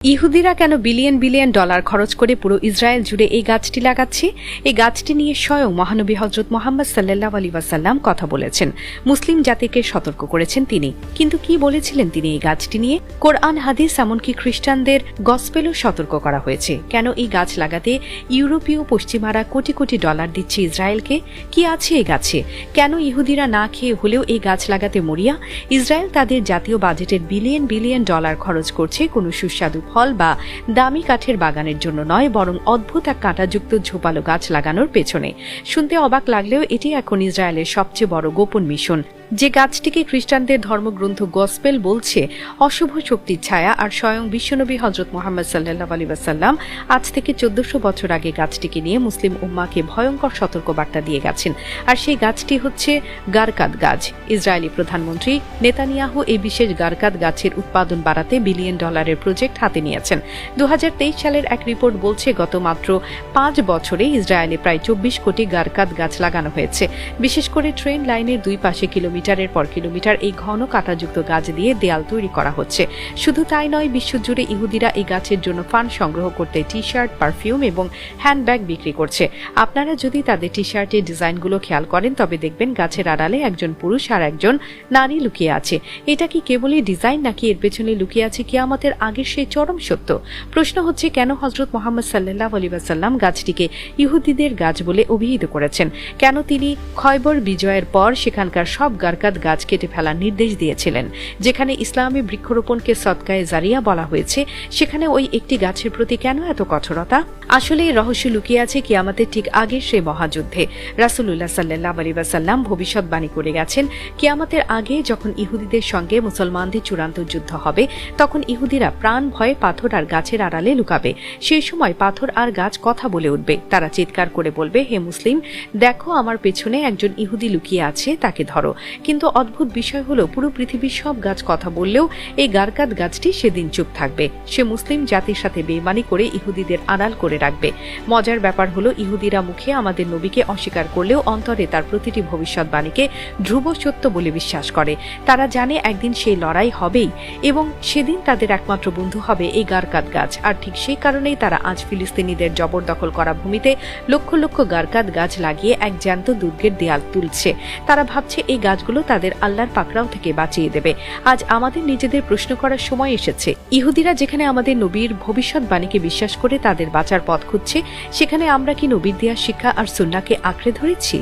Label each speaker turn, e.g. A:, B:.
A: ইহুদিরা কেন billion billion dollar খরচ করে পুরো ইসরায়েল জুড়ে এই গাছটি লাগাচ্ছে? এই গাছটি নিয়ে স্বয়ং মহানবী হজরত মুহাম্মদ সাল্লাল্লাহু আলাইহি ওয়াসাল্লাম কথা বলেছেন, মুসলিম জাতিকে সতর্ক করেছেন তিনি। কিন্তু কি বলেছিলেন তিনি এই গাছটি নিয়ে? কোরআন, হাদিস, এমনকি খ্রিস্টানদের গসপেলও সতর্ক করা হয়েছে। কেন এই গাছ লাগাতে ইউরোপীয় পশ্চিমারা কোটি কোটি ডলার দিচ্ছে ইসরায়েলকে? কি আছে এই গাছে? কেন ইহুদিরা না খেয়ে হলেও এই গাছ লাগাতে মরিয়া? ইসরায়েল তাদের জাতীয় বাজেটের বিলিয়ন বিলিয়ন ডলার খরচ করছে কোনো সুস্বাদু ফল বা দামি কাঠের বাগানের জন্য নয়, বরং অদ্ভুত এক কাঁটাযুক্ত ঝোপালো গাছ লাগানোর পেছনে। শুনতে অবাক লাগলেও এটি এখন ইসরায়েলের সবচেয়ে বড় গোপন মিশন। যে গাছটিকে খ্রিস্টানদের ধর্মগ্রন্থ গসপেল বলছে অশুভ শক্তির ছায়া, আর স্বয়ং বিশ্বনবী হজরত মুহাম্মদ সাল্লাল্লাহু আলাইহি ওয়াসাল্লাম আজ থেকে 1400 বছর আগে গাছটিকে নিয়ে মুসলিম উম্মাহকে ভয়ঙ্কর সতর্কবার্তা দিয়ে গেছেন। আর সেই গাছটি হচ্ছে গারকাদ গাছ। ইসরায়েলি প্রধানমন্ত্রী নেতানিয়াহু এই বিশেষ গারকাদ গাছের উৎপাদন বাড়াতে বিলিয়ন ডলারের প্রজেক্ট হাতে নিয়েছেন। 2023 সালের এক রিপোর্ট বলছে গত মাত্র 5 বছরে ইসরায়েলে প্রায় 24 কোটি গারকাদ গাছ লাগানো হয়েছে। বিশেষ করে ট্রেন লাইনের দুই পাশে কিলোমিটারের পর কিলোমিটার এই ঘন কাঁটাযুক্ত গাছ দিয়ে দেয়াল তৈরি করা হচ্ছে। শুধু তাই নয়, বিশ্বজুড়ে ইহুদিরা এই গাছের জন্য ফান্ড সংগ্রহ করতে টি শার্ট, পারফিউম এবং হ্যান্ডব্যাগ বিক্রি করছে। আপনারা যদি তাদের টি শার্টের ডিজাইনগুলো খেয়াল করেন তবে দেখবেন গাছের আড়ালে একজন পুরুষ আর একজন নারী লুকিয়ে আছে। এটা কি কেবলই ডিজাইন, নাকি এর পেছনে লুকিয়ে আছে কিয়ামতের আগের সেই চরম সত্য? প্রশ্ন হচ্ছে, কেন হযরত মুহাম্মদ সাল্লাল্লাহু আলাইহি ওয়াসাল্লাম গাছটিকে ইহুদিদের গাছ বলে অভিহিত করেছেন? কেন তিনি খয়বর বিজয়ের পর সেখানকার সব গারকাদ গাছ কেটে ফেলার নির্দেশ দিয়েছিলেন? যেখানে ইসলামী বৃক্ষরোপণকে সদকায়ে জারিয়া বলা হয়েছে, সেখানে ওই একটি গাছের প্রতি কেন এত কঠোরতা? আসলে এই রহস্য লুকিয়ে আছে কিয়ামতের ঠিক আগের সেই মহাযুদ্ধে। রাসূলুল্লাহ সাল্লাল্লাহু আলাইহি ওয়াসাল্লাম ভবিষ্যৎবাণী করে গেছেন, কিয়ামতের আগে যখন ইহুদিদের সঙ্গে মুসলমানদের চূড়ান্ত যুদ্ধ হবে, তখন ইহুদিরা প্রাণ ভয়ে পাথর আর গাছের আড়ালে লুকাবে। সেই সময় পাথর আর গাছ কথা বলে উঠবে। তারা চিৎকার করে বলবে, হে মুসলিম, দেখো আমার পেছনে একজন ইহুদি লুকিয়ে আছে, তাকে ধরো। কিন্তু অদ্ভুত বিষয় হলো, পুরো পৃথিবীর সব গাছ কথা বললেও এই গারকাদ গাছটি সেদিন চুপ থাকবে। সে মুসলিম জাতির সাথে বেইমানি করে ইহুদিদের আড়াল করে রাখবে। মজার ব্যাপার হলো, ইহুদিরা মুখে আমাদের নবীকে অস্বীকার করলেও অন্তরে তার প্রতিটি ভবিষ্যৎবাণীকে ধ্রুব সত্য বলে বিশ্বাস করে। তারা জানে একদিন সেই লড়াই হবেই এবং সেদিন তাদের একমাত্র বন্ধু হবে এই গারকাদ গাছ। আর ঠিক সেই কারণেই তারা আজ ফিলিস্তিনিদের জবরদখল করা ভূমিতে লক্ষ লক্ষ গারকাদ গাছ লাগিয়ে এক জ্যান্ত দুর্গের দেয়াল তুলছে। তারা ভাবছে এই গাছগুলো তাদের আল্লাহর পাকড়াও থেকে বাঁচিয়ে দেবে। আজ আমাদের নিজেদের প্রশ্ন করার সময় এসেছে, ইহুদিরা যেখানে আমাদের নবীর ভবিষ্যৎবাণীকে বিশ্বাস করে তাদের বাঁচার পথ খুঁজছে, সেখানে আমরা কি নবীর দেয়া শিক্ষা আর সুন্নাহকে আঁকড়ে ধরেছি?